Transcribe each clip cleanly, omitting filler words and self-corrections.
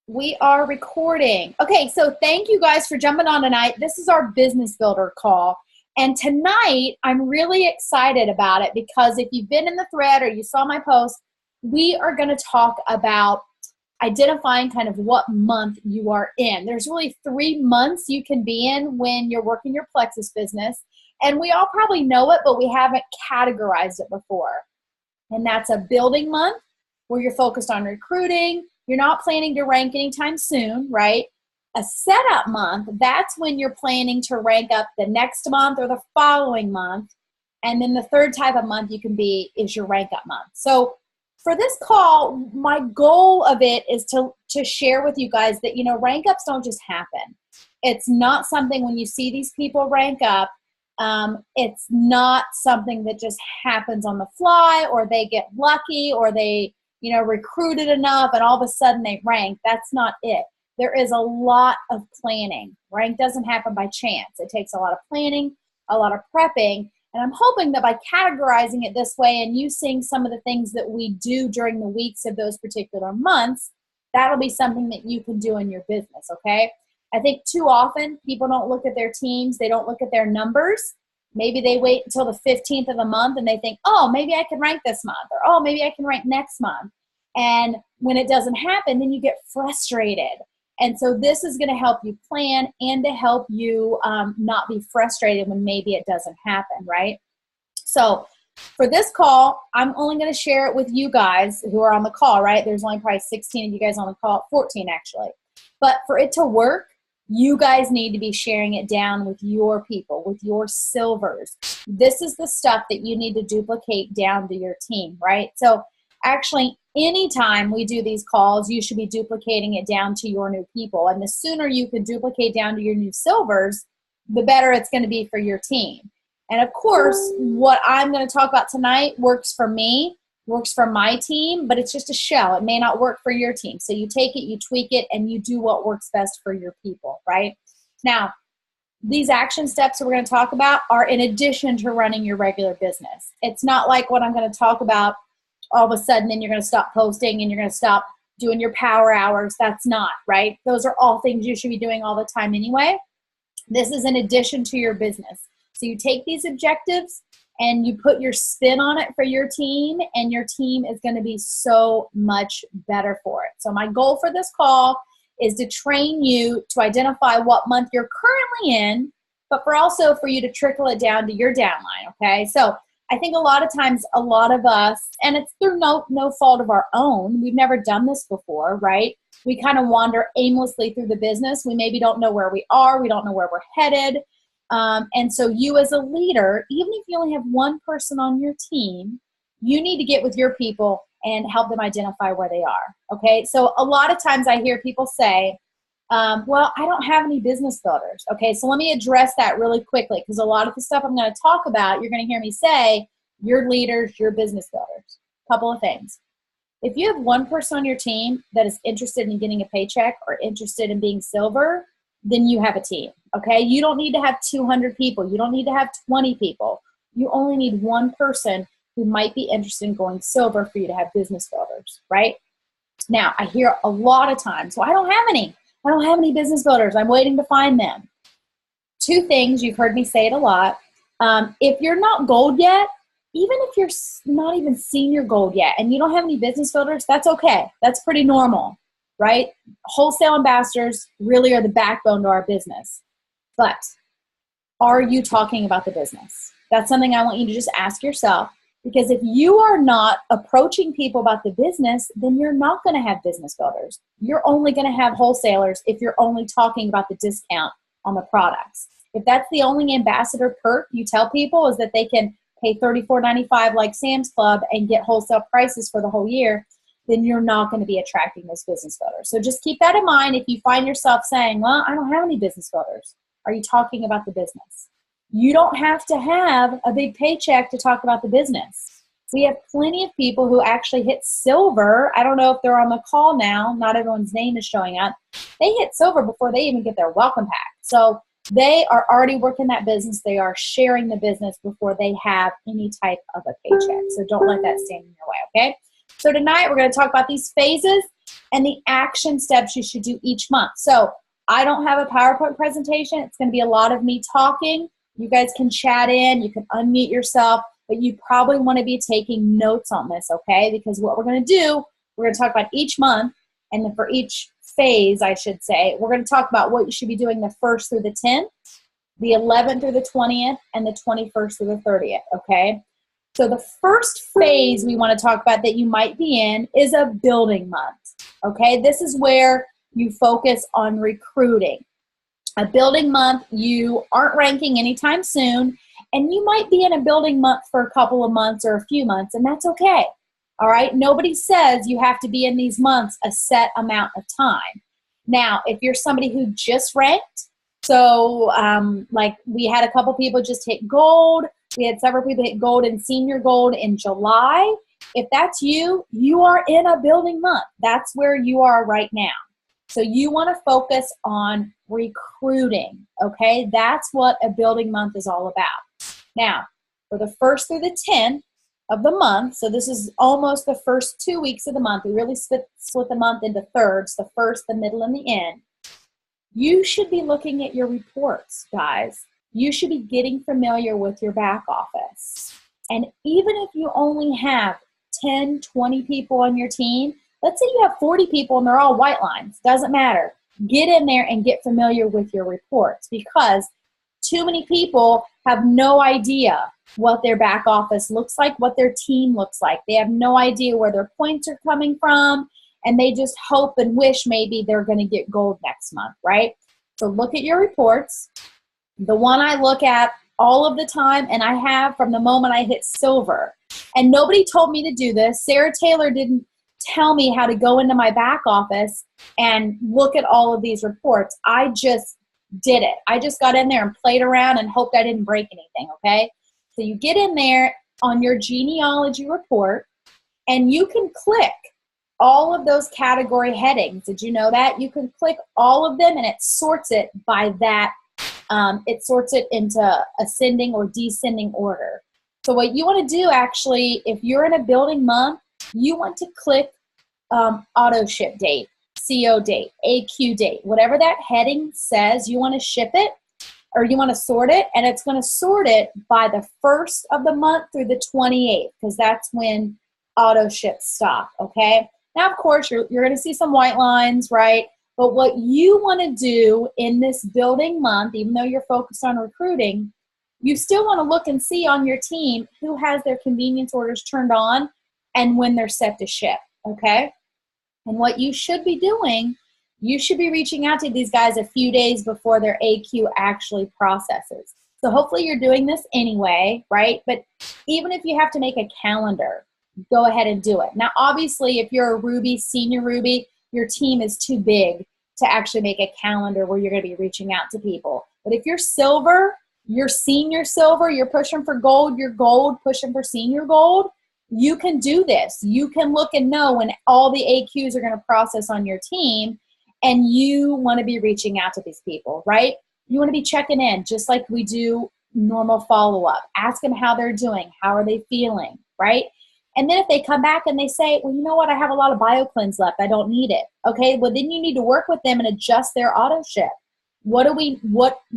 We are recording. Okay, so thank you guys for jumping on tonight. This is our business builder call. And tonight, I'm really excited about it because if you've been in the thread or you saw my post, we are going to talk about identifying kind of what month you are in. There's really 3 months you can be in when you're working your Plexus business. And we all probably know it, but we haven't categorized it before. And that's a building month where you're focused on recruiting. You're not planning to rank anytime soon, right? A setup month, that's when you're planning to rank up the next month or the following month. And then the third type of month you can be is your rank up month. So for this call, my goal of it is to share with you guys that, rank ups don't just happen. It's not something when you see these people rank up, it's not something that just happens on the fly or they get lucky or they, recruited enough and all of a sudden they rank. That's not it. There is a lot of planning. Rank doesn't happen by chance. It takes a lot of planning, a lot of prepping, and I'm hoping that by categorizing it this way and you seeing some of the things that we do during the weeks of those particular months, that'll be something that you can do in your business, okay? I think too often people don't look at their teams. They don't look at their numbers. Maybe they wait until the 15th of the month and they think, oh, maybe I can rank this month, or oh, maybe I can rank next month. And when it doesn't happen, then you get frustrated. And so this is going to help you plan and to help you not be frustrated when maybe it doesn't happen, right? So for this call, I'm only going to share it with you guys who are on the call, right? There's only probably 16 of you guys on the call, 14 actually. But for it to work, you guys need to be sharing it down with your people, with your silvers. This is the stuff that you need to duplicate down to your team, right? So actually, anytime we do these calls, you should be duplicating it down to your new people. And the sooner you can duplicate down to your new silvers, the better it's going to be for your team. And of course, what I'm going to talk about tonight works for me, works for my team, but it's just a shell. It may not work for your team. So you take it, you tweak it, and you do what works best for your people, right? Now, these action steps that we're going to talk about are in addition to running your regular business. It's not like what I'm going to talk about all of a sudden then you're going to stop posting and you're going to stop doing your power hours. That's not, right? Those are all things you should be doing all the time anyway. This is in addition to your business. So you take these objectives and you put your spin on it for your team, and your team is going to be so much better for it. So my goal for this call is to train you to identify what month you're currently in, but for you to trickle it down to your downline, okay? So I think a lot of times, a lot of us, and it's through no fault of our own, we've never done this before, right? We kind of wander aimlessly through the business. We maybe don't know where we are. We don't know where we're headed. And so you as a leader, even if you only have one person on your team, you need to get with your people and help them identify where they are, okay? So a lot of times I hear people say, well, I don't have any business builders. Okay, so let me address that really quickly because a lot of the stuff I'm going to talk about, you're going to hear me say, your leaders, your business builders. Couple of things. If you have one person on your team that is interested in getting a paycheck or interested in being silver, then you have a team, okay? You don't need to have 200 people. You don't need to have 20 people. You only need one person who might be interested in going silver for you to have business builders, right? Now, I hear a lot of times, well, I don't have any business builders. I'm waiting to find them. Two things, you've heard me say it a lot. If you're not gold yet, even if you're not even senior gold yet and you don't have any business builders, that's okay. That's pretty normal, right? Wholesale ambassadors really are the backbone to our business. But are you talking about the business? That's something I want you to just ask yourself. Because if you are not approaching people about the business, then you're not going to have business builders. You're only going to have wholesalers if you're only talking about the discount on the products. If that's the only ambassador perk you tell people is that they can pay $34.95 like Sam's Club and get wholesale prices for the whole year, then you're not going to be attracting those business builders. So just keep that in mind. If you find yourself saying, well, I don't have any business builders, are you talking about the business? You don't have to have a big paycheck to talk about the business. We have plenty of people who actually hit silver. I don't know if they're on the call now. Not everyone's name is showing up. They hit silver before they even get their welcome pack. So they are already working that business. They are sharing the business before they have any type of a paycheck. So don't let that stand in your way, okay? So tonight we're going to talk about these phases. and the action steps you should do each month. So I don't have a PowerPoint presentation. It's going to be a lot of me talking. You guys can chat in, you can unmute yourself, but you probably want to be taking notes on this, okay? Because what we're going to do, we're going to talk about each month, and then for each phase, I should say, we're going to talk about what you should be doing the 1st through the 10th, the 11th through the 20th, and the 21st through the 30th, okay? So the first phase we want to talk about that you might be in is a building month, okay? This is where you focus on recruiting. A building month, you aren't ranking anytime soon, and you might be in a building month for a couple of months or a few months, and that's okay, all right? Nobody says you have to be in these months a set amount of time. Now, if you're somebody who just ranked, so like we had a couple people just hit gold, we had several people hit gold and senior gold in July. If that's you, you are in a building month. That's where you are right now. So you want to focus on recruiting, okay? That's what a building month is all about. Now, for the 1st through the 10th of the month, so this is almost the first 2 weeks of the month. We really split the month into thirds, the first, the middle, and the end. You should be looking at your reports, guys. You should be getting familiar with your back office. And even if you only have 10, 20 people on your team, let's say you have 40 people and they're all white lines. Doesn't matter. Get in there and get familiar with your reports, because too many people have no idea what their back office looks like, what their team looks like. They have no idea where their points are coming from, and they just hope and wish maybe they're going to get gold next month, right? So look at your reports. The one I look at all of the time, and I have from the moment I hit silver. And nobody told me to do this. Sarah Taylor didn't tell me how to go into my back office and look at all of these reports. I just did it. I just got in there and played around and hoped I didn't break anything, okay? So you get in there on your genealogy report, and you can click all of those category headings. Did you know that? You can click all of them, and it sorts it by that. It sorts it into ascending or descending order. So what you want to do, actually, if you're in a building month, you want to click auto ship date, CO date, AQ date, whatever that heading says. You want to ship it, or you want to sort it, and it's going to sort it by the 1st of the month through the 28th, because that's when auto ships stop, okay? Now, of course, you're going to see some white lines, right? But what you want to do in this building month, even though you're focused on recruiting, you still want to look and see on your team who has their convenience orders turned on and when they're set to ship, okay? And what you should be doing, you should be reaching out to these guys a few days before their AQ actually processes. So hopefully you're doing this anyway, right? But even if you have to make a calendar, go ahead and do it. Now, obviously, if you're a Ruby, senior Ruby, your team is too big to actually make a calendar where you're going to be reaching out to people. But if you're silver, you're senior silver, you're pushing for gold, you're gold, pushing for senior gold, you can do this. You can look and know when all the AQs are going to process on your team, and you want to be reaching out to these people, right? You want to be checking in just like we do normal follow-up. Ask them how they're doing. How are they feeling, right? And then if they come back and they say, well, you know what, I have a lot of BioCleanse left, I don't need it. Okay, well then you need to work with them and adjust their auto ship. What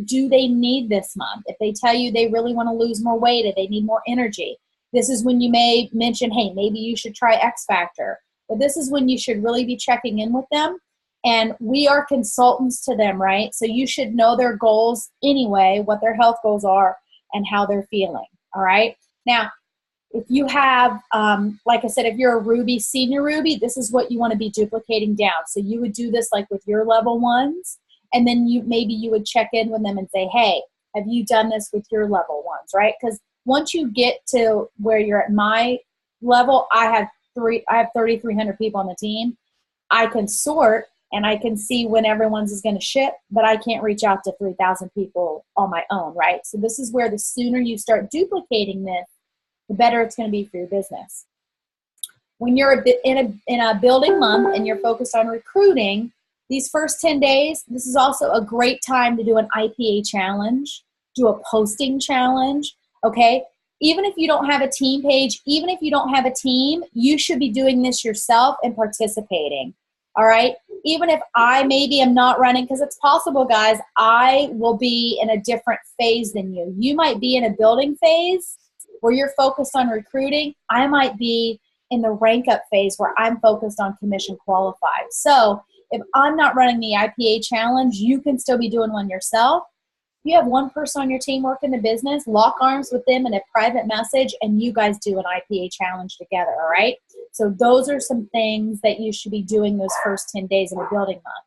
do they need this month? If they tell you they really want to lose more weight or they need more energy, this is when you may mention, hey, maybe you should try X Factor. But this is when you should really be checking in with them. And we are consultants to them, right? So you should know their goals anyway, what their health goals are and how they're feeling, all right? Now, if you have, like I said, if you're a Ruby, senior Ruby, this is what you want to be duplicating down. So you would do this like with your level ones, and then maybe you would check in with them and say, hey, have you done this with your level ones, right? Because once you get to where you're at my level, I have 3,300 people on the team. I can sort and I can see when everyone's is going to ship, but I can't reach out to 3,000 people on my own, right? So this is where the sooner you start duplicating this, the better it's going to be for your business. When you're in a building month and you're focused on recruiting, these first 10 days, this is also a great time to do an IPA challenge, do a posting challenge, okay? Even if you don't have a team page, even if you don't have a team, you should be doing this yourself and participating, All right. Even if I maybe am not running, because it's possible, guys, I will be in a different phase than you. You might be in a building phase where you're focused on recruiting. I might be in the rank up phase where I'm focused on commission qualified. So if I'm not running the IPA challenge, you can still be doing one yourself. If you have one person on your team working the business, lock arms with them in a private message, and you guys do an IPA challenge together, all right? So those are some things that you should be doing those first 10 days of a building month.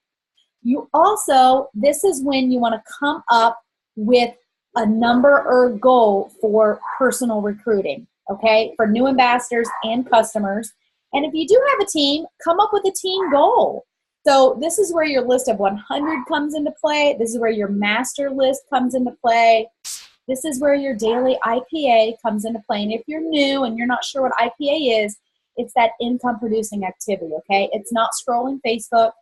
You also, this is when you want to come up with a number or goal for personal recruiting, okay, for new ambassadors and customers. And if you do have a team, come up with a team goal. So this is where your list of 100 comes into play. This is where your master list comes into play. This is where your daily IPA comes into play. And if you're new and you're not sure what IPA is, it's that income producing activity, okay? It's not scrolling Facebook.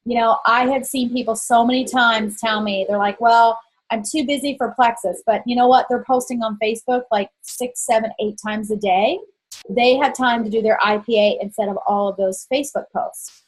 You know, I have seen people so many times tell me, they're like, well, I'm too busy for Plexus. But you know what? They're posting on Facebook like 6, 7, 8 times a day. They have time to do their IPA instead of all of those Facebook posts.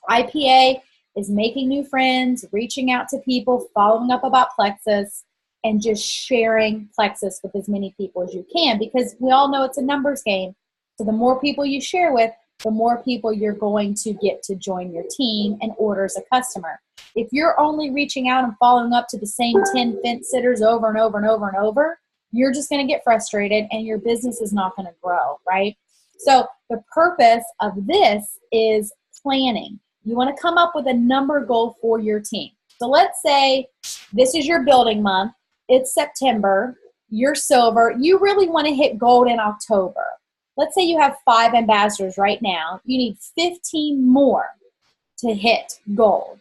IPA is making new friends, reaching out to people, following up about Plexus, and just sharing Plexus with as many people as you can, because we all know it's a numbers game. So the more people you share with, the more people you're going to get to join your team and order as a customer. If you're only reaching out and following up to the same 10 fence sitters over and over and over and over, you're just going to get frustrated and your business is not going to grow, right? So the purpose of this is planning. You want to come up with a number goal for your team. So let's say this is your building month. It's September. You're silver. You really want to hit gold in October. Let's say you have 5 ambassadors right now. You need 15 more to hit gold.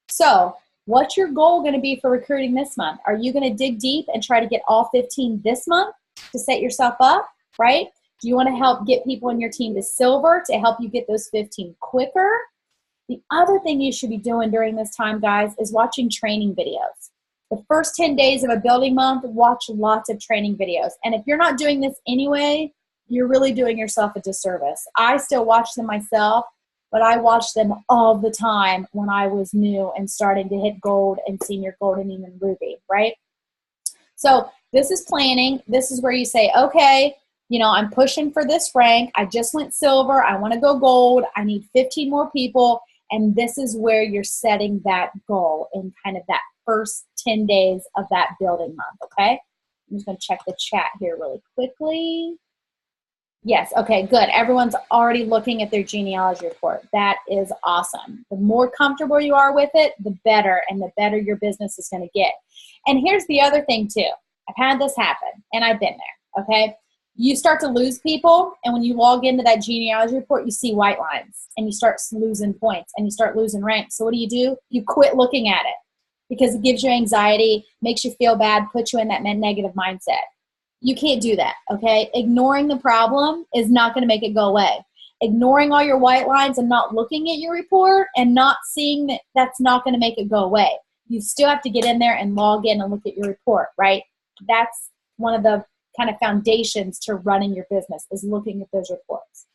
So what's your goal going to be for recruiting this month? Are you going to dig deep and try to get all 15 this month to set yourself up, right? Do you want to help get people in your team to silver to help you get those 15 quicker? The other thing you should be doing during this time, guys, is watching training videos. The first 10 days of a building month, watch lots of training videos. And if you're not doing this anyway, you're really doing yourself a disservice. I still watch them myself, but I watched them all the time when I was new and starting to hit gold and senior gold and even ruby, right? So this is planning. This is where you say, okay, you know, I'm pushing for this rank. I just went silver. I want to go gold. I need 15 more people. And this is where you're setting that goal in kind of that first 10 days of that building month, okay? I'm just going to check the chat here really quickly. Yes, okay, good. Everyone's already looking at their genealogy report. That is awesome. The more comfortable you are with it, the better, and the better your business is going to get. And here's the other thing too. I've had this happen, and I've been there, okay? You start to lose people, and when you log into that genealogy report, you see white lines, and you start losing points, and you start losing ranks. So what do? You quit looking at it because it gives you anxiety, makes you feel bad, puts you in that negative mindset. You can't do that, okay? Ignoring the problem is not going to make it go away. Ignoring all your white lines and not looking at your report and not seeing that, that's not going to make it go away. You still have to get in there and log in and look at your report, right? That's one of the kind of foundations to running your business, is looking at those reports.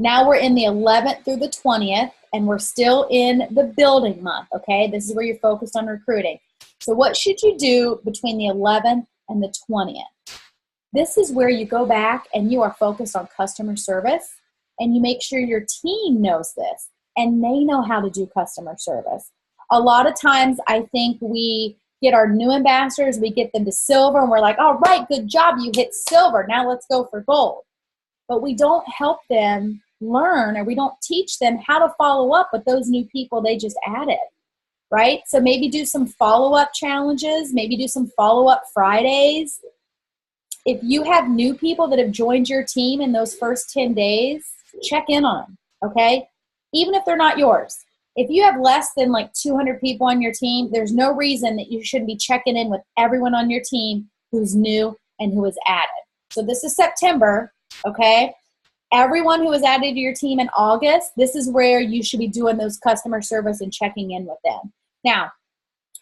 Now we're in the 11th through the 20th, and we're still in the building month, okay? This is where you're focused on recruiting. So what should you do between the 11th and the 20th? This is where you go back and you are focused on customer service, and you make sure your team knows this and they know how to do customer service. A lot of times I think we get our new ambassadors, we get them to silver, and we're like, all right, good job, you hit silver, now let's go for gold. But we don't help them learn, or we don't teach them how to follow up with those new people they just added. Right? So maybe do some follow-up challenges, maybe do some follow-up Fridays. If you have new people that have joined your team in those first 10 days, check in on them, okay? Even if they're not yours. If you have less than like 200 people on your team, there's no reason that you shouldn't be checking in with everyone on your team who's new and who is added. So this is September, okay? Everyone who was added to your team in August, this is where you should be doing those customer service and checking in with them. Now,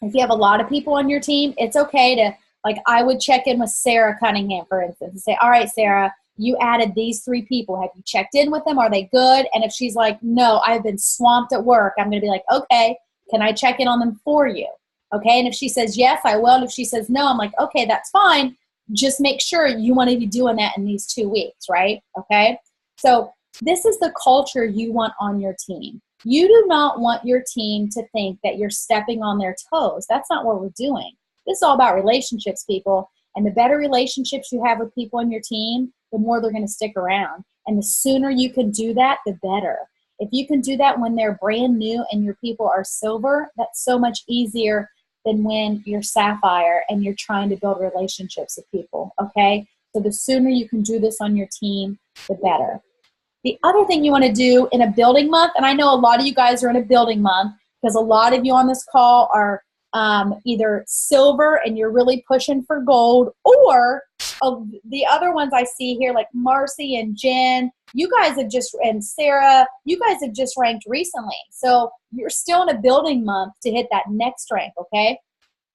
if you have a lot of people on your team, it's okay to, like, I would check in with Sarah Cunningham, for instance, and say, all right, Sarah, you added these 3 people. Have you checked in with them? Are they good? And if she's like, no, I've been swamped at work, I'm going to be like, okay, can I check in on them for you? Okay. And if she says yes, I will. And if she says no, I'm like, okay, that's fine. Just make sure you want to be doing that in these 2 weeks, right? Okay. So this is the culture you want on your team. You do not want your team to think that you're stepping on their toes. That's not what we're doing. This is all about relationships, people. And the better relationships you have with people on your team, the more they're going to stick around. And the sooner you can do that, the better. If you can do that when they're brand new and your people are silver, that's so much easier than when you're sapphire and you're trying to build relationships with people, okay? So the sooner you can do this on your team, the better. The other thing you want to do in a building month, and I know a lot of you guys are in a building month because a lot of you on this call are either silver and you're really pushing for gold, or the other ones I see here like Marcy and Jen, you guys have just, and Sarah, you guys have just ranked recently. So you're still in a building month to hit that next rank, okay?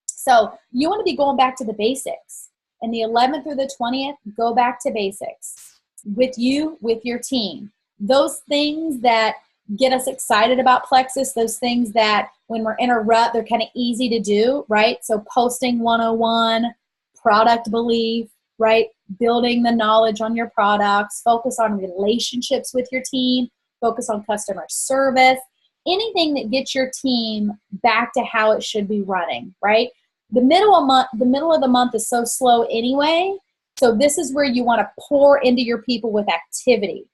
So you want to be going back to the basics. And the 11th through the 20th, go back to basics with you, with your team. Those things that get us excited about Plexus, those things that when we're in a rut, they're kind of easy to do, right? So posting 101, product belief, right? Building the knowledge on your products, focus on relationships with your team, focus on customer service, anything that gets your team back to how it should be running, right? The middle of the month is so slow anyway, so this is where you want to pour into your people with activity.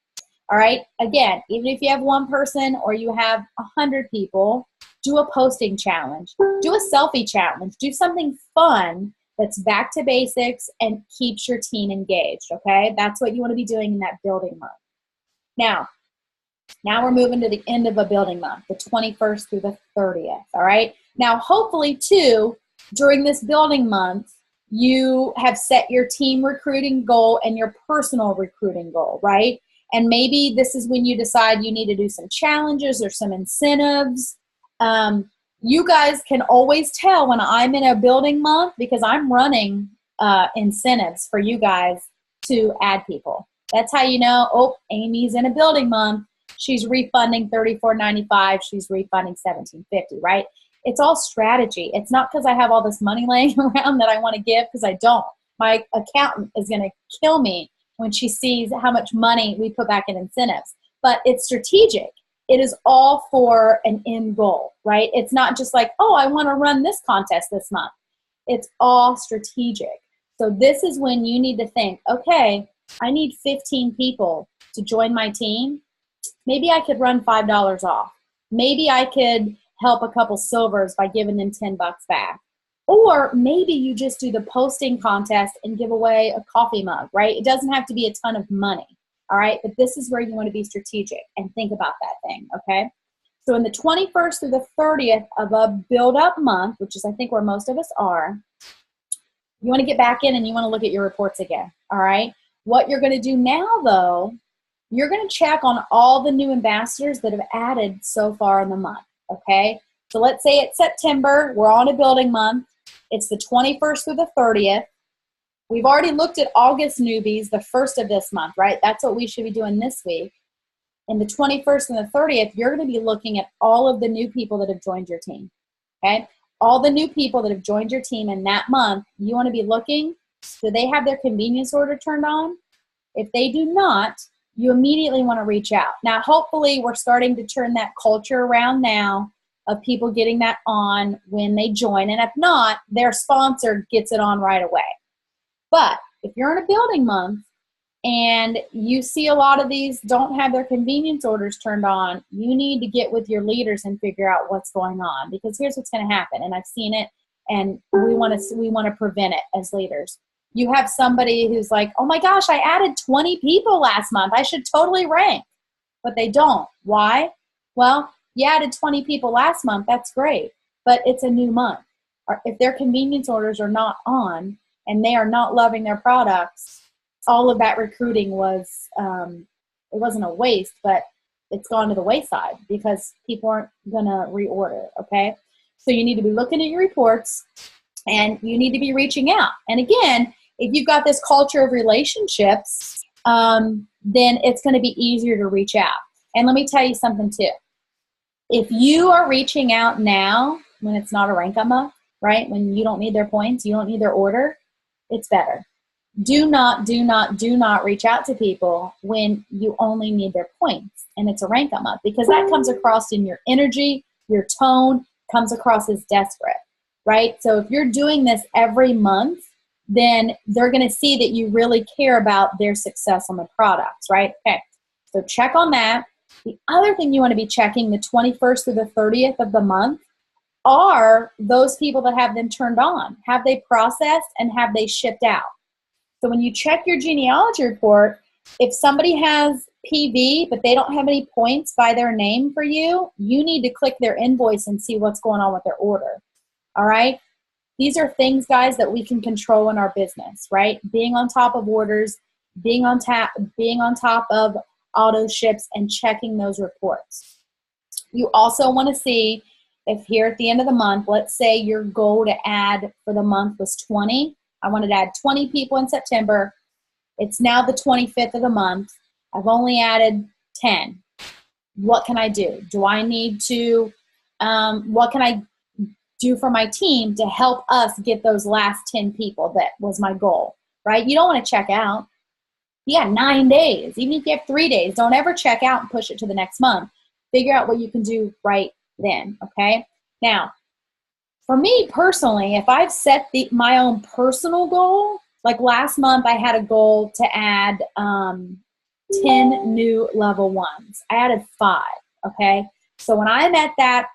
All right, again, even if you have 1 person or you have 100 people, do a posting challenge, do a selfie challenge, do something fun that's back to basics and keeps your team engaged, okay? That's what you want to be doing in that building month. Now we're moving to the end of a building month, the 21st through the 30th, all right? Now, hopefully, too, during this building month, you have set your team recruiting goal and your personal recruiting goal, right? And maybe this is when you decide you need to do some challenges or some incentives. You guys can always tell when I'm in a building month because I'm running incentives for you guys to add people. That's how you know, oh, Amy's in a building month. She's refunding $34.95. She's refunding $17.50, right? It's all strategy. It's not because I have all this money laying around that I want to give, because I don't. My accountant is going to kill me when she sees how much money we put back in incentives. But it's strategic. It is all for an end goal, right? It's not just like, oh, I want to run this contest this month. It's all strategic. So this is when you need to think, okay, I need 15 people to join my team. Maybe I could run $5 off. Maybe I could help a couple silvers by giving them $10 back. Or maybe you just do the posting contest and give away a coffee mug, right? It doesn't have to be a ton of money, all right? But this is where you want to be strategic and think about that thing, okay? So in the 21st through the 30th of a build-up month, which is I think where most of us are, you want to get back in and you want to look at your reports again, all right? What you're going to do now, though, you're going to check on all the new ambassadors that have added so far in the month, okay? So let's say it's September. We're on a building month. It's the 21st through the 30th. We've already looked at August newbies, the first of this month, right? That's what we should be doing this week. In the 21st and the 30th, you're going to be looking at all of the new people that have joined your team, okay? All the new people that have joined your team in that month, you want to be looking, do they have their convenience order turned on? If they do not, you immediately want to reach out. Now, hopefully, we're starting to turn that culture around now of people getting that on when they join. And if not, their sponsor gets it on right away. But if you're in a building month and you see a lot of these don't have their convenience orders turned on, you need to get with your leaders and figure out what's going on. Because here's what's going to happen, and I've seen it, and we want to prevent it as leaders. You have somebody who's like, oh my gosh, I added 20 people last month. I should totally rank. But they don't. Why? Well, you added 20 people last month. That's great. But it's a new month. If their convenience orders are not on and they are not loving their products, all of that recruiting was, it wasn't a waste, but it's gone to the wayside because people aren't going to reorder, okay? So you need to be looking at your reports and you need to be reaching out. And again, if you've got this culture of relationships then it's going to be easier to reach out. And let me tell you something too. If you are reaching out now when it's not a rank up month, right? When you don't need their points, you don't need their order, it's better. Do not reach out to people when you only need their points and it's a rank up month, because that comes across in your energy, your tone comes across as desperate, right? So if you're doing this every month, then they're going to see that you really care about their success on the products, right? Okay, so check on that. The other thing you want to be checking the 21st through the 30th of the month are those people that have them turned on. Have they processed and have they shipped out? So when you check your genealogy report, if somebody has PV but they don't have any points by their name for you, you need to click their invoice and see what's going on with their order. All right? These are things, guys, that we can control in our business, right? Being on top of orders, being on top of auto ships, and checking those reports. You also want to see if here at the end of the month, let's say your goal to add for the month was 20. I wanted to add 20 people in September. It's now the 25th of the month. I've only added 10. What can I do? Do I need to, what can I do for my team to help us get those last 10 people? That was my goal, right? You don't want to check out. Yeah, 9 days. Even if you have 3 days, don't ever check out and push it to the next month. Figure out what you can do right then, okay? Now, for me personally, if I've set my own personal goal, like last month I had a goal to add 10 new level ones. I added 5, okay? So when I'm at that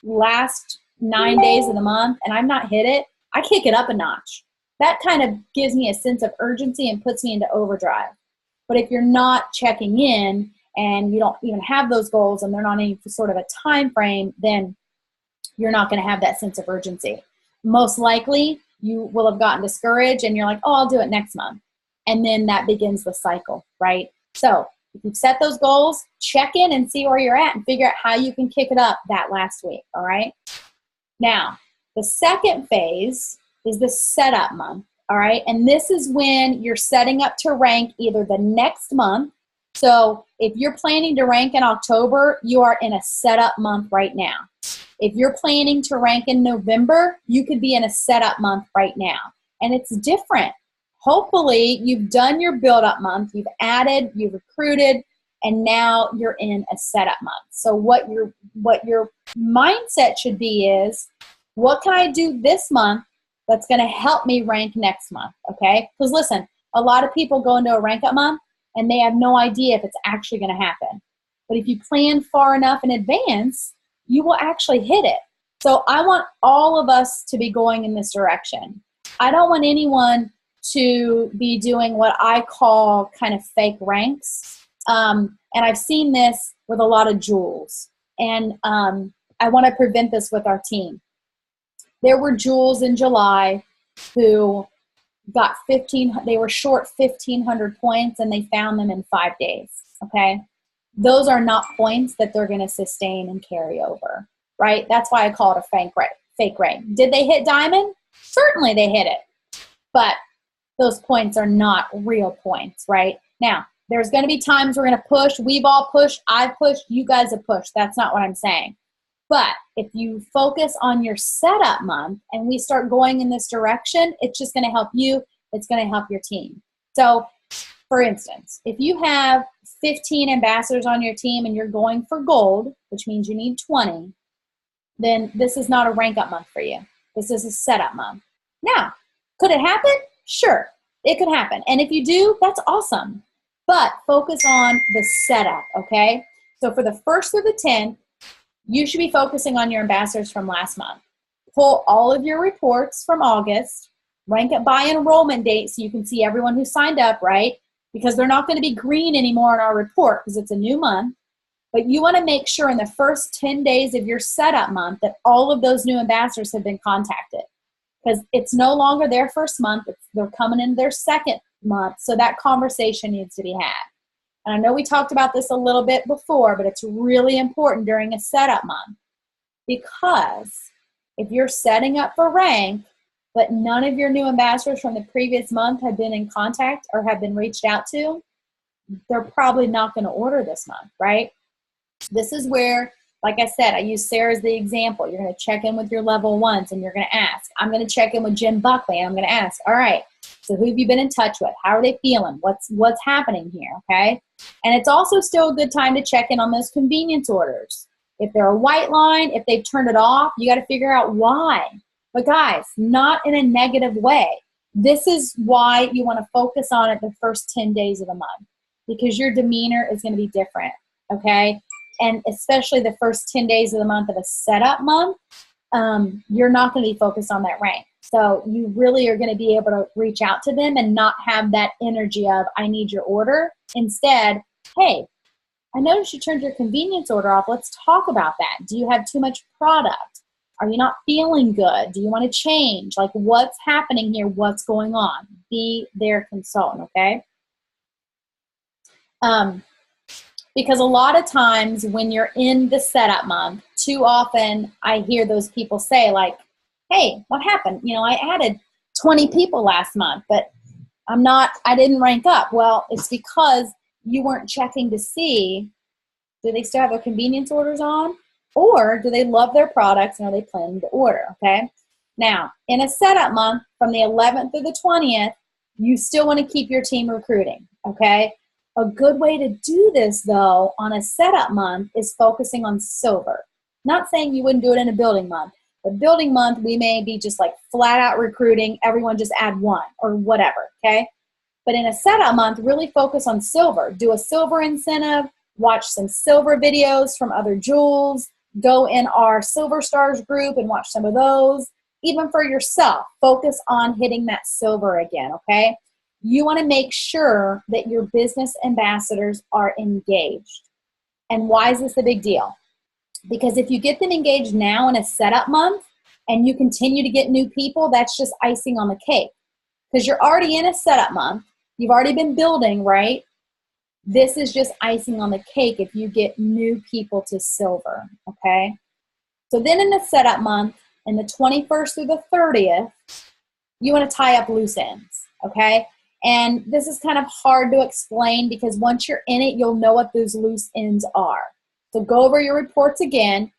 last 9 days of the month and I've not hit it, I kick it up a notch. That kind of gives me a sense of urgency and puts me into overdrive. But if you're not checking in and you don't even have those goals and they're not any sort of a time frame, then you're not going to have that sense of urgency. Most likely, you will have gotten discouraged and you're like, oh, I'll do it next month. And then that begins the cycle, right? So if you've set those goals, check in and see where you're at and figure out how you can kick it up that last week, all right? Now, the second phase is the setup month, all right? And this is when you're setting up to rank either the next month. So if you're planning to rank in October, you are in a setup month right now. If you're planning to rank in November, you could be in a setup month right now. And it's different. Hopefully, you've done your build-up month, you've added, you've recruited, and now you're in a setup month. So what your mindset should be is, what can I do this month that's going to help me rank next month, okay? Because listen, a lot of people go into a rank-up month, and they have no idea if it's actually going to happen. But if you plan far enough in advance, you will actually hit it. So I want all of us to be going in this direction. I don't want anyone to be doing what I call kind of fake ranks. And I've seen this with a lot of jewels. And I want to prevent this with our team. There were jewels in July who got they were short 1,500 points and they found them in 5 days, okay? Those are not points that they're going to sustain and carry over, right? That's why I call it a fake rank. Did they hit diamond? Certainly they hit it, but those points are not real points, right? Now, there's going to be times we're going to push. We've all pushed. I've pushed. You guys have pushed. That's not what I'm saying. But if you focus on your setup month and we start going in this direction, it's just going to help you. It's going to help your team. So, for instance, if you have 15 ambassadors on your team and you're going for gold, which means you need 20, then this is not a rank up month for you. This is a setup month. Now, could it happen? Sure, it could happen. And if you do, that's awesome. But focus on the setup, okay? So for the 1st through the 10th, you should be focusing on your ambassadors from last month. Pull all of your reports from August, rank it by enrollment date so you can see everyone who signed up, right? Because they're not going to be green anymore in our report because it's a new month. But you want to make sure in the first 10 days of your setup month that all of those new ambassadors have been contacted. Because it's no longer their first month. They're coming in their second month. So that conversation needs to be had. And I know we talked about this a little bit before, but it's really important during a setup month. Because if you're setting up for rank, but none of your new ambassadors from the previous month have been in contact or have been reached out to, they're probably not going to order this month, right? This is where, like I said, I use Sarah as the example. You're going to check in with your level ones and you're going to ask. I'm going to check in with Jim Buckley and I'm going to ask, all right, so who have you been in touch with? How are they feeling? What's happening here, okay? And it's also still a good time to check in on those convenience orders. If they're a white line, if they've turned it off, you got to figure out why. But guys, not in a negative way. This is why you want to focus on it the first 10 days of the month, because your demeanor is going to be different, okay? And especially the first 10 days of the month of a setup month, you're not going to be focused on that rank. So you really are going to be able to reach out to them and not have that energy of, I need your order. Instead, hey, I noticed you turned your convenience order off. Let's talk about that. Do you have too much product? Are you not feeling good? Do you want to change? Like, what's happening here? What's going on? Be their consultant, okay? Because a lot of times when you're in the setup month, too often I hear those people say like, hey, what happened? You know, I added 20 people last month, but I didn't rank up. Well, it's because you weren't checking to see, do they still have their convenience orders on? Or do they love their products and are they planning to order, okay? Now, in a setup month from the 11th through the 20th, you still want to keep your team recruiting, okay? A good way to do this, though, on a setup month is focusing on silver. Not saying you wouldn't do it in a building month, but building month, we may be just like flat out recruiting, everyone just add one or whatever, okay? But in a setup month, really focus on silver. Do a silver incentive, watch some silver videos from other jewels, go in our Silver Stars group and watch some of those. Even for yourself, focus on hitting that silver again, okay? You want to make sure that your business ambassadors are engaged. And why is this a big deal? Because if you get them engaged now in a setup month and you continue to get new people, that's just icing on the cake. Because you're already in a setup month. You've already been building, right? This is just icing on the cake if you get new people to silver, okay? So then in the setup month, in the 21st through the 30th, you want to tie up loose ends, okay? And this is kind of hard to explain because once you're in it, you'll know what those loose ends are. So go over your reports again.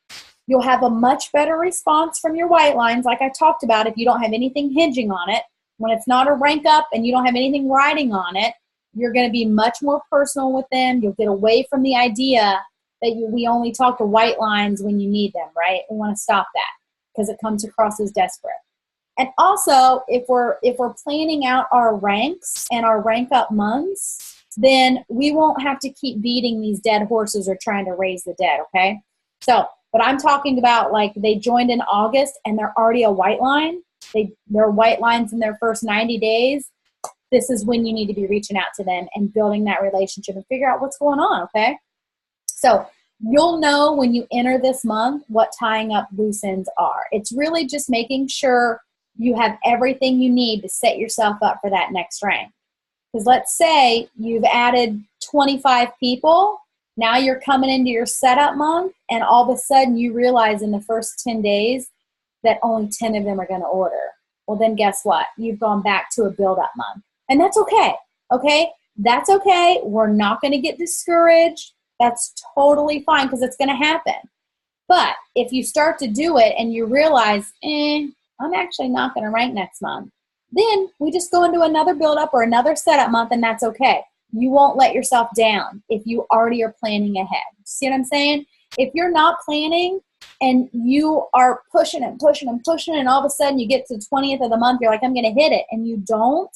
You'll have a much better response from your white lines, like I talked about, if you don't have anything hinging on it. When it's not a rank up and you don't have anything riding on it, you're going to be much more personal with them. You'll get away from the idea that we only talk to white lines when you need them, right? We want to stop that because it comes across as desperate. And also, if we're planning out our ranks and our rank up months, then we won't have to keep beating these dead horses or trying to raise the dead, okay? So, but I'm talking about like they joined in August and they're already a white line. They're white lines in their first 90 days. This is when you need to be reaching out to them and building that relationship and figure out what's going on, okay? So you'll know when you enter this month what tying up loose ends are. It's really just making sure you have everything you need to set yourself up for that next rank. Because let's say you've added 25 people. Now you're coming into your setup month, and all of a sudden you realize in the first 10 days that only 10 of them are going to order. Well, then guess what? You've gone back to a build-up month. And that's okay, okay? That's okay. We're not going to get discouraged. That's totally fine because it's going to happen. But if you start to do it and you realize, I'm actually not going to rank next month, then we just go into another build-up or another setup month, and that's okay. You won't let yourself down if you already are planning ahead. See what I'm saying? If you're not planning and you are pushing and pushing and pushing, and all of a sudden you get to the 20th of the month, you're like, I'm going to hit it, and you don't,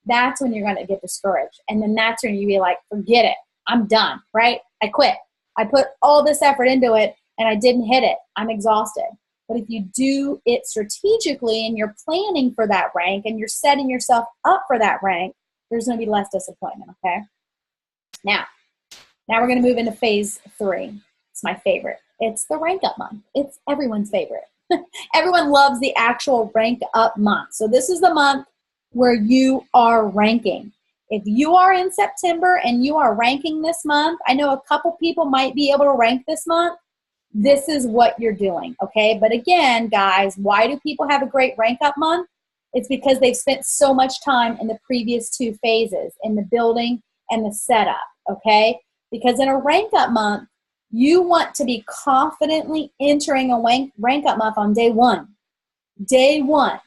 that's when you're going to get discouraged. And then that's when you be like, forget it. I'm done, right? I quit. I put all this effort into it, and I didn't hit it. I'm exhausted. But if you do it strategically and you're planning for that rank and you're setting yourself up for that rank, there's going to be less disappointment, okay? Now we're going to move into phase 3. It's my favorite. It's the rank up month. It's everyone's favorite. Everyone loves the actual rank up month. So this is the month where you are ranking. If you are in September and you are ranking this month, I know a couple people might be able to rank this month. This is what you're doing, okay? But again, guys, why do people have a great rank up month? It's because they've spent so much time in the previous 2 phases, in the building and the setup. okay? Because in a rank up month, you want to be confidently entering a rank up month on day one. Day one,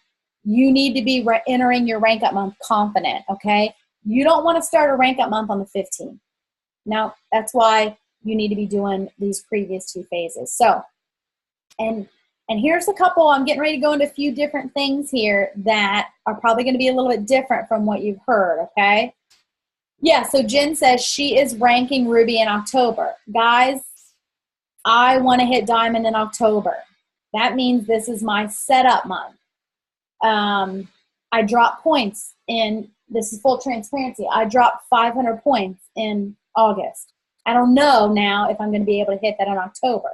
you need to be entering your rank up month confident, okay? You don't want to start a rank up month on the 15th. Now, that's why you need to be doing these previous two phases. So, and here's a couple, I'm getting ready to go into a few different things here that are probably going to be a little bit different from what you've heard, okay? Yeah, so Jen says she is ranking Ruby in October. Guys, I want to hit diamond in October. That means this is my setup month. I dropped points in, this is full transparency, I dropped 500 points in August. I don't know now if I'm going to be able to hit that in October,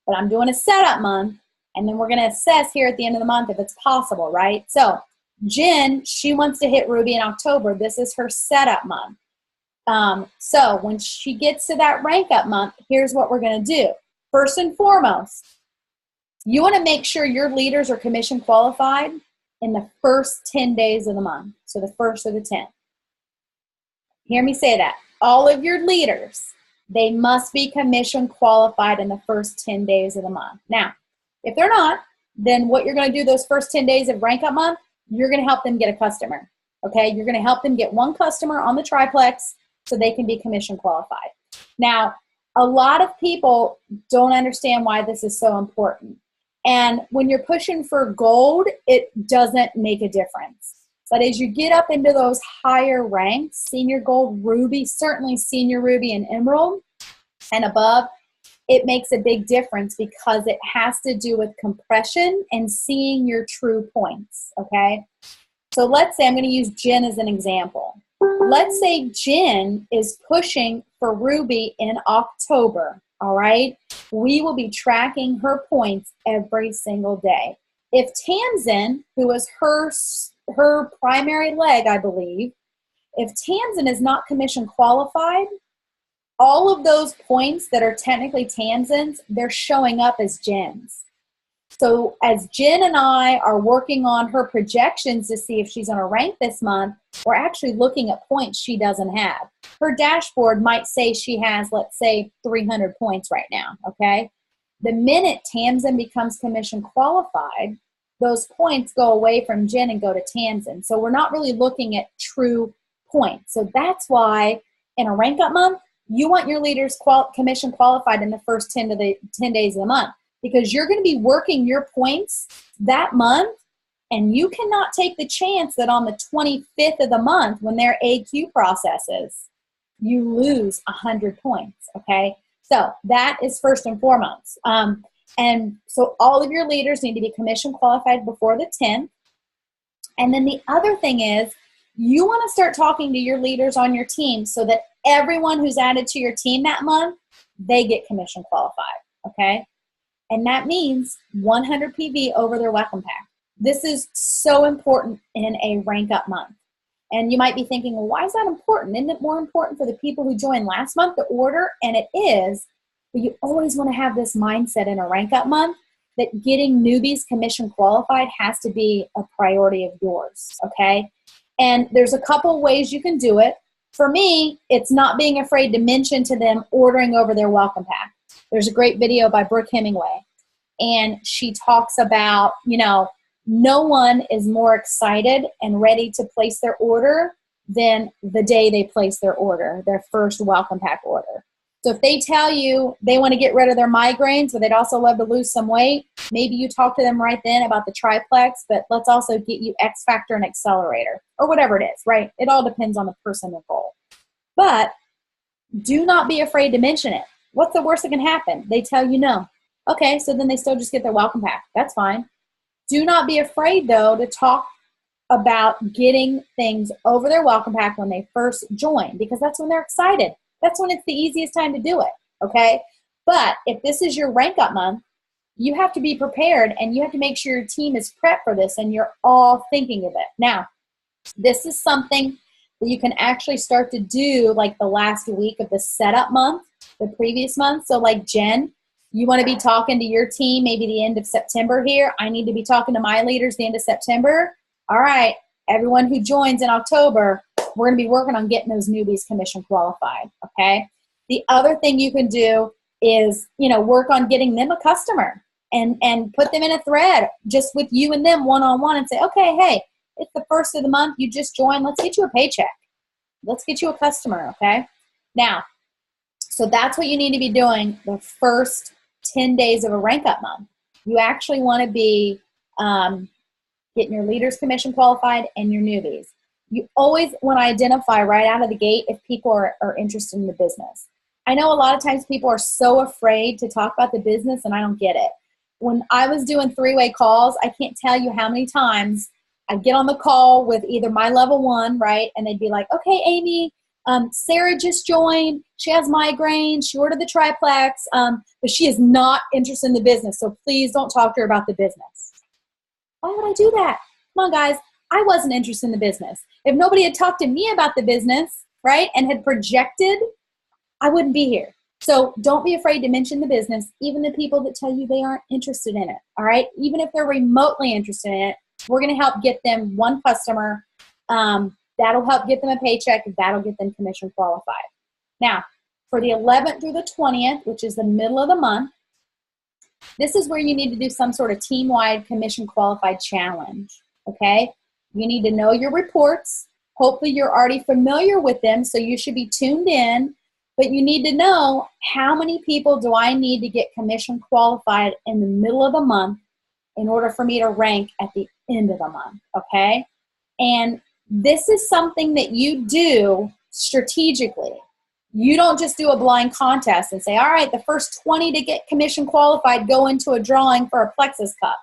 but I'm doing a setup month, and then we're going to assess here at the end of the month if it's possible, right? So Jen, she wants to hit Ruby in October. This is her setup month. So when she gets to that rank up month, here's what we're going to do. First and foremost, you want to make sure your leaders are commission qualified in the first 10 days of the month. So the first of the 10. Hear me say that. All of your leaders, they must be commission qualified in the first 10 days of the month. Now, if they're not, then what you're going to do those first 10 days of rank up month, you're going to help them get a customer. Okay? You're going to help them get one customer on the triplex so they can be commission qualified. Now, a lot of people don't understand why this is so important. And when you're pushing for gold, it doesn't make a difference. But as you get up into those higher ranks, senior gold, ruby, certainly senior ruby and emerald and above, it makes a big difference because it has to do with compression and seeing your true points, okay? So let's say, I'm going to use Jen as an example. Let's say Jen is pushing for Ruby in October, all right? We will be tracking her points every single day. If Tamsin, who is her primary leg, I believe, if Tamsin is not commission qualified, all of those points that are technically Tamsin's, they're showing up as Jen's. So as Jen and I are working on her projections to see if she's going to rank this month, we're actually looking at points she doesn't have. Her dashboard might say she has, let's say, 300 points right now, okay? The minute Tamsin becomes commission qualified, those points go away from Jen and go to Tamsin. So we're not really looking at true points. So that's why in a rank up month, you want your leaders commission qualified in the first 10 days of the month, because you're going to be working your points that month, and you cannot take the chance that on the 25th of the month when their AQ processes, you lose 100 points, okay? So that is first and foremost. And so all of your leaders need to be commission qualified before the 10th. And then the other thing is, you want to start talking to your leaders on your team so that everyone who's added to your team that month, they get commission qualified, okay? And that means 100 PV over their welcome pack. This is so important in a rank up month. And you might be thinking, well, why is that important? Isn't it more important for the people who joined last month to order? And it is, but you always want to have this mindset in a rank up month that getting newbies commission qualified has to be a priority of yours, okay? And there's a couple ways you can do it. For me, it's not being afraid to mention to them ordering over their welcome pack. There's a great video by Brooke Hemingway, and she talks about, you know, no one is more excited and ready to place their order than the day they place their order, their first welcome pack order. So if they tell you they want to get rid of their migraines, but they'd also love to lose some weight, maybe you talk to them right then about the triplex, but let's also get you X Factor and Accelerator, or whatever it is, right? It all depends on the person involved. But do not be afraid to mention it. What's the worst that can happen? They tell you no. Okay, so then they still just get their welcome pack. That's fine. Do not be afraid, though, to talk about getting things over their welcome pack when they first join, because that's when they're excited. That's when it's the easiest time to do it, okay? But if this is your rank up month, you have to be prepared, and you have to make sure your team is prepped for this and you're all thinking of it. Now, this is something that you can actually start to do like the last week of the setup month, the previous month. So like Jen, you want to be talking to your team maybe the end of September here. I need to be talking to my leaders the end of September. All right, everyone who joins in October, we're going to be working on getting those newbies commission qualified, okay? The other thing you can do is, work on getting them a customer and put them in a thread just with you and them one-on-one and say, okay, hey, it's the first of the month. You just joined. Let's get you a paycheck. Let's get you a customer, okay? Now, so that's what you need to be doing the first 10 days of a rank up month. You actually want to be getting your leaders commission qualified and your newbies. You always want to identify right out of the gate if people are interested in the business. I know a lot of times people are so afraid to talk about the business, and I don't get it. When I was doing three-way calls, I can't tell you how many times I'd get on the call with either my level one, right, and they'd be like, okay, Amy, Sarah just joined. She has migraine. She ordered the triplex, but she is not interested in the business, so please don't talk to her about the business. Why would I do that? Come on, guys. I wasn't interested in the business. If nobody had talked to me about the business, right, and had projected, I wouldn't be here. So don't be afraid to mention the business, even the people that tell you they aren't interested in it, all right? Even if they're remotely interested in it, we're going to help get them one customer. That'll help get them a paycheck. That'll get them commission qualified. Now, for the 11th through the 20th, which is the middle of the month, this is where you need to do some sort of team-wide commission qualified challenge, okay? You need to know your reports. Hopefully you're already familiar with them, so you should be tuned in. But you need to know, how many people do I need to get commission qualified in the middle of the month in order for me to rank at the end of the month, okay? And this is something that you do strategically. You don't just do a blind contest and say, all right, the first 20 to get commission qualified go into a drawing for a Plexus Cup.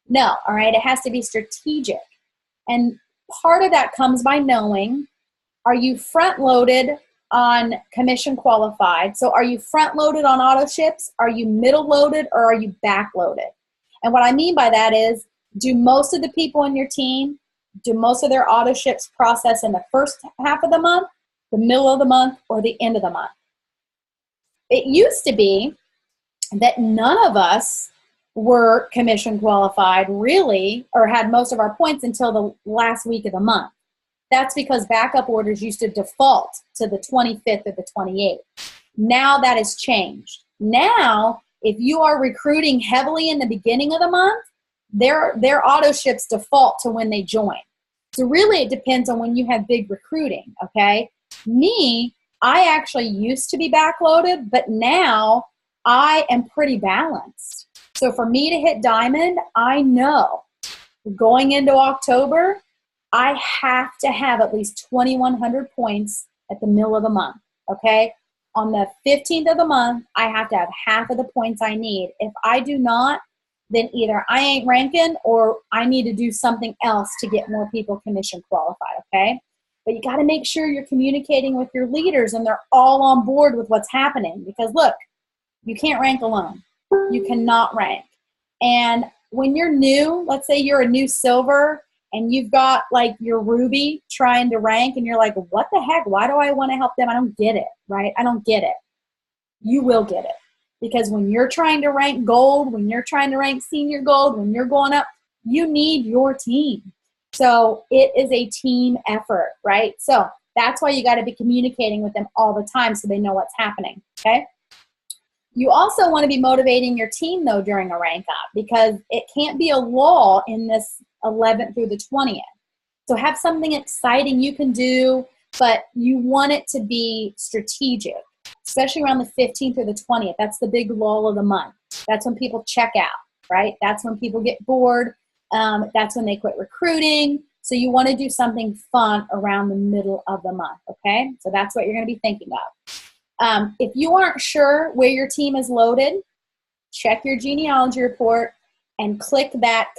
No, all right, it has to be strategic. And part of that comes by knowing, are you front-loaded on commission qualified? So are you front-loaded on auto ships? Are you middle-loaded, or are you back-loaded? And what I mean by that is, do most of the people in your team, do most of their auto ships process in the first half of the month, the middle of the month, or the end of the month? It used to be that none of us were commission qualified really, or had most of our points until the last week of the month. That's because backup orders used to default to the 25th or the 28th. Now that has changed. Now, if you are recruiting heavily in the beginning of the month, their auto ships default to when they join. So really it depends on when you have big recruiting, okay? Me, I actually used to be backloaded, but now I am pretty balanced. So for me to hit diamond, I know going into October, I have to have at least 2,100 points at the middle of the month, okay? On the 15th of the month, I have to have half of the points I need. If I do not, then either I ain't ranking or I need to do something else to get more people commission qualified, okay? But you got to make sure you're communicating with your leaders and they're all on board with what's happening, because look, you can't rank alone. You cannot rank. And when you're new, let's say you're a new silver and you've got like your ruby trying to rank and you're like, what the heck? Why do I want to help them? I don't get it, right? I don't get it. You will get it. Because when you're trying to rank gold, when you're trying to rank senior gold, when you're going up, you need your team. So it is a team effort, right? So that's why you got to be communicating with them all the time so they know what's happening, okay? You also want to be motivating your team, though, during a rank up, because it can't be a lull in this 11th through the 20th. So have something exciting you can do, but you want it to be strategic, especially around the 15th or the 20th. That's the big lull of the month. That's when people check out, right? That's when people get bored. That's when they quit recruiting. So you want to do something fun around the middle of the month, okay? So that's what you're going to be thinking of. If you aren't sure where your team is loaded, check your genealogy report and click that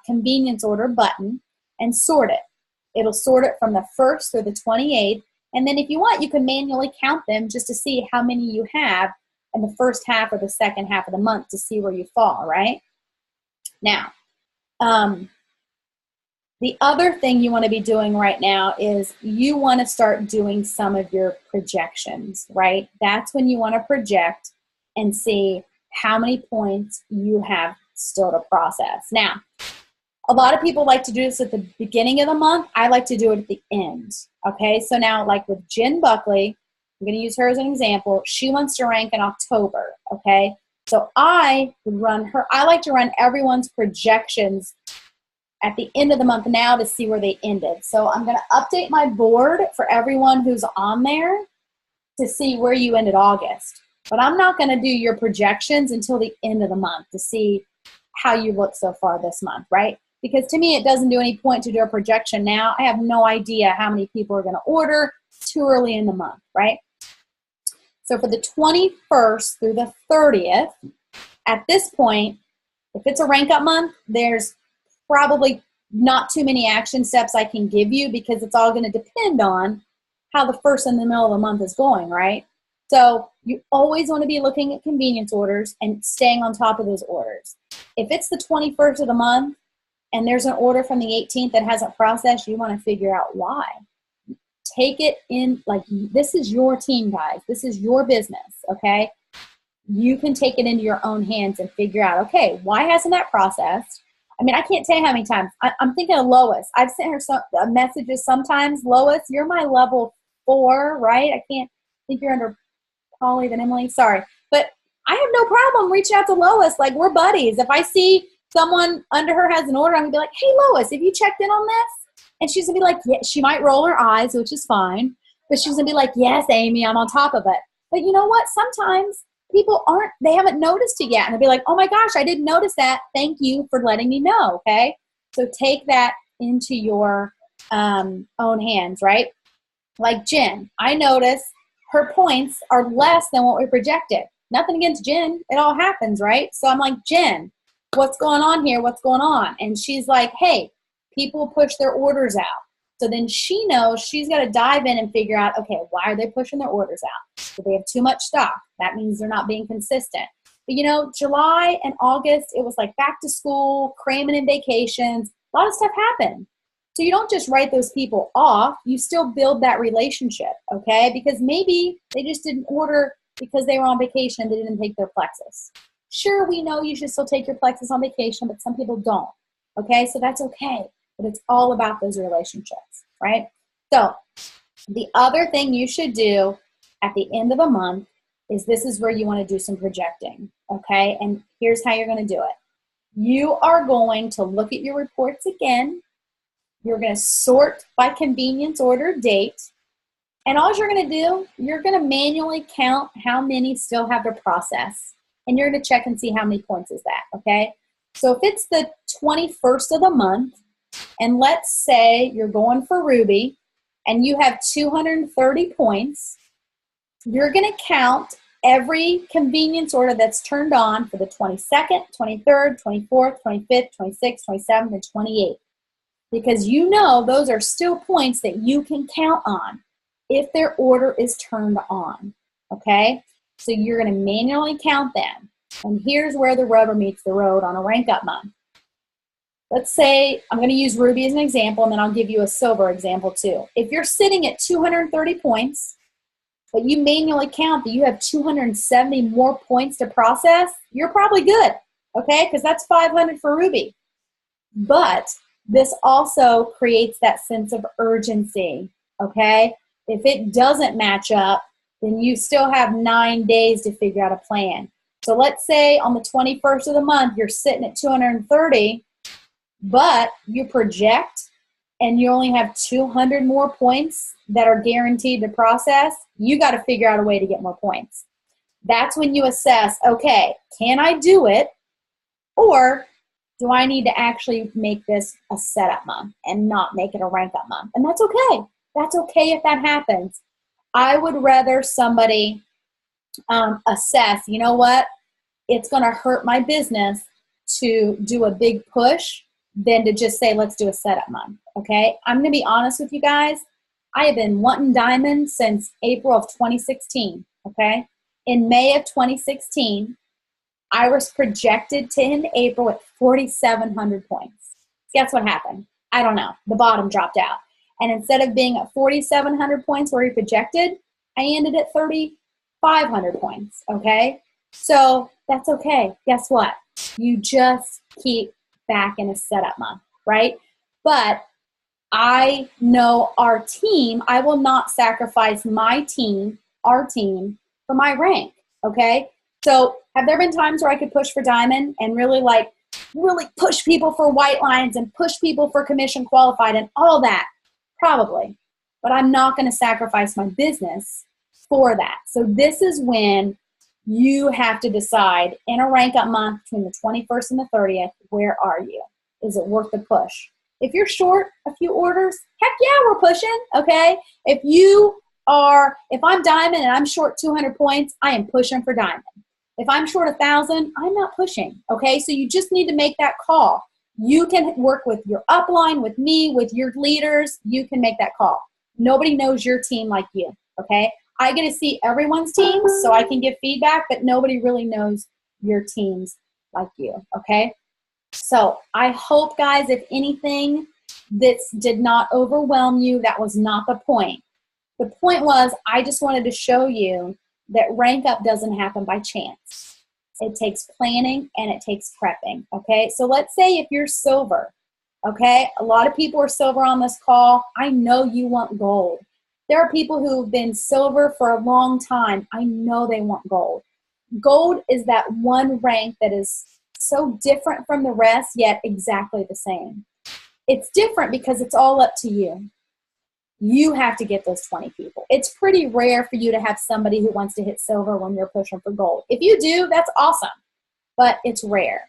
convenience order button and sort it. It'll sort it from the 1st through the 28th. And then if you want, you can manually count them just to see how many you have in the first half or the second half of the month to see where you fall, right? Now, the other thing you want to be doing right now is you want to start doing some of your projections, right? That's when you want to project and see how many points you have still to process. Now, A lot of people like to do this at the beginning of the month. I like to do it at the end. Okay, so now like with Jen Buckley, I'm going to use her as an example. She wants to rank in October. Okay, so I like to run everyone's projections at the end of the month now to see where they ended. So I'm going to update my board for everyone who's on there to see where you ended August. But I'm not going to do your projections until the end of the month to see how you look so far this month, right? Because to me, it doesn't do any point to do a projection now. I have no idea how many people are going to order. It's too early in the month, right? So for the 21st through the 30th, at this point, if it's a rank up month, there's probably not too many action steps I can give you because it's all going to depend on how the first and the middle of the month is going, right? So you always want to be looking at convenience orders and staying on top of those orders. If it's the 21st of the month and there's an order from the 18th that hasn't processed, you want to figure out why. Take it in, like, this is your team, guys. This is your business, okay? You can take it into your own hands and figure out, okay, why hasn't that processed? I mean, I can't tell you how many times. I'm thinking of Lois. I've sent her some messages sometimes. Lois, you're my level 4, right? I can't think you're under Polly than Emily. Sorry. But I have no problem reaching out to Lois. Like, we're buddies. If I see someone under her has an order, I'm going to be like, hey, Lois, have you checked in on this? And she's going to be like, yeah. She might roll her eyes, which is fine. But she's going to be like, yes, Amy, I'm on top of it. But you know what? Sometimes people they haven't noticed it yet. And they'll be like, oh my gosh, I didn't notice that. Thank you for letting me know, okay? So take that into your own hands, right? Like Jen, I notice her points are less than what we projected. Nothing against Jen. It all happens, right? So I'm like, Jen, what's going on here? What's going on? And she's like, hey, people push their orders out. So then she knows she's got to dive in and figure out, okay, why are they pushing their orders out? Do they have too much stock? That means they're not being consistent. But you know, July and August, it was like back to school, cramming in vacations. A lot of stuff happened. So you don't just write those people off. You still build that relationship, okay? Because maybe they just didn't order because they were on vacation and they didn't take their Plexus. Sure, we know you should still take your Plexus on vacation, but some people don't, okay? So that's okay. But it's all about those relationships, right? So the other thing you should do at the end of a month is this is where you want to do some projecting, okay? And here's how you're going to do it. You are going to look at your reports again. You're going to sort by convenience order date. And all you're going to do, you're going to manually count how many still have to process. And you're going to check and see how many points is that, okay? So if it's the 21st of the month, and let's say you're going for Ruby, and you have 230 points, you're going to count every convenience order that's turned on for the 22nd, 23rd, 24th, 25th, 26th, 27th, and 28th. Because you know those are still points that you can count on if their order is turned on, okay? So you're going to manually count them. And here's where the rubber meets the road on a rank up month. Let's say, I'm going to use Ruby as an example, and then I'll give you a silver example too. If you're sitting at 230 points, but you manually count that you have 270 more points to process, you're probably good, okay? Because that's 500 for Ruby. But this also creates that sense of urgency, okay? If it doesn't match up, then you still have 9 days to figure out a plan. So let's say on the 21st of the month, you're sitting at 230, but you project and you only have 200 more points that are guaranteed to process. You got to figure out a way to get more points. That's when you assess, okay, can I do it? Or do I need to actually make this a setup month and not make it a rank up month? And that's okay. That's okay if that happens. I would rather somebody assess, you know what, it's going to hurt my business to do a big push than to just say, let's do a setup month, okay? I'm going to be honest with you guys. I have been wanting diamonds since April of 2016, okay? In May of 2016, I was projected to end April at 4,700 points. Guess what happened? I don't know. The bottom dropped out. And instead of being at 4,700 points where we projected, I ended at 3,500 points, okay? So that's okay. Guess what? You just keep back in a setup month. right? But I know our team, I will not sacrifice my team, our team, for my rank, okay? So have there been times where I could push for diamond and really push people for white lines and push people for commission qualified and all that? Probably. But I'm not going to sacrifice my business for that. So this is when you have to decide in a rank up month between the 21st and the 30th, where are you? Is it worth the push? If you're short a few orders, heck yeah, we're pushing, okay? If I'm diamond and I'm short 200 points, I am pushing for diamond. If I'm short 1,000, I'm not pushing, okay? So you just need to make that call. You can work with your upline, with me, with your leaders. You can make that call. Nobody knows your team like you, okay? I get to see everyone's teams so I can give feedback, but nobody really knows your teams like you, okay? So I hope, guys, if anything, this did not overwhelm you. That was not the point. The point was I just wanted to show you that rank up doesn't happen by chance. It takes planning and it takes prepping, okay? So let's say if you're silver, okay? A lot of people are silver on this call. I know you want gold. There are people who've been silver for a long time. I know they want gold. Gold is that one rank that is so different from the rest, yet exactly the same. It's different because it's all up to you. You have to get those 20 people. It's pretty rare for you to have somebody who wants to hit silver when you're pushing for gold. If you do, that's awesome, but it's rare.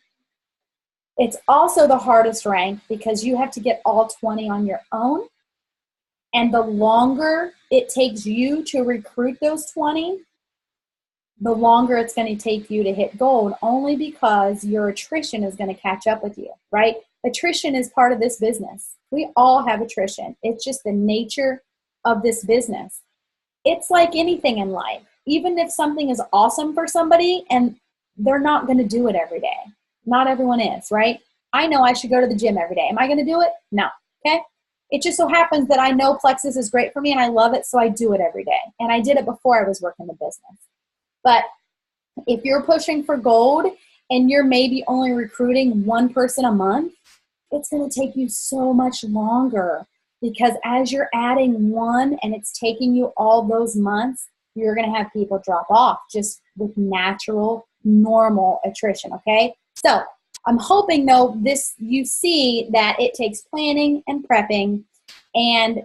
It's also the hardest rank because you have to get all 20 on your own. And the longer it takes you to recruit those 20, the longer it's going to take you to hit gold, only because your attrition is going to catch up with you, right? Attrition is part of this business. We all have attrition. It's just the nature of this business. It's like anything in life. Even if something is awesome for somebody and they're not going to do it every day. Not everyone is, right? I know I should go to the gym every day. Am I going to do it? No, okay? It just so happens that I know Plexus is great for me and I love it, so I do it every day. And I did it before I was working the business. But if you're pushing for gold and you're maybe only recruiting one person a month, it's going to take you so much longer, because as you're adding one and it's taking you all those months, you're going to have people drop off just with natural, normal attrition, okay? So I'm hoping, though, you see that it takes planning and prepping, and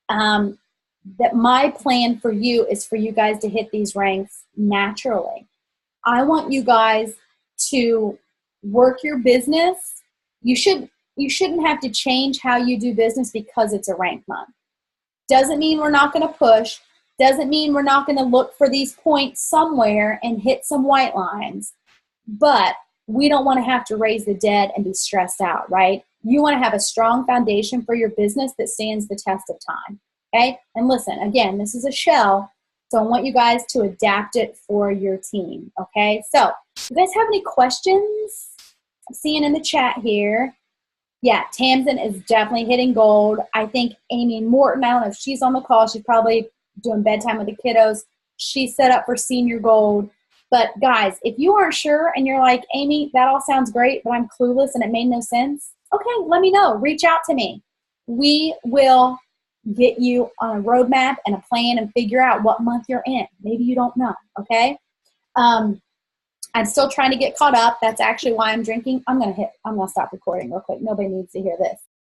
that my plan for you is for you guys to hit these ranks naturally. I want you guys to work your business. You shouldn't have to change how you do business because it's a rank month. Doesn't mean we're not going to push. Doesn't mean we're not going to look for these points somewhere and hit some white lines. But we don't want to have to raise the dead and be stressed out, right? You want to have a strong foundation for your business that stands the test of time, okay? And listen, again, this is a shell, so I want you guys to adapt it for your team, okay? So, you guys have any questions? I'm seeing in the chat here. Yeah, Tamsin is definitely hitting gold. I think Amy Morton, I don't know if she's on the call. She's probably doing bedtime with the kiddos. She's set up for senior gold. But guys, if you aren't sure and you're like, Amy, that all sounds great, but I'm clueless and it made no sense, okay, let me know. Reach out to me. We will get you on a roadmap and a plan and figure out what month you're in. Maybe you don't know, okay? I'm still trying to get caught up. That's actually why I'm drinking. I'm gonna stop recording real quick. Nobody needs to hear this.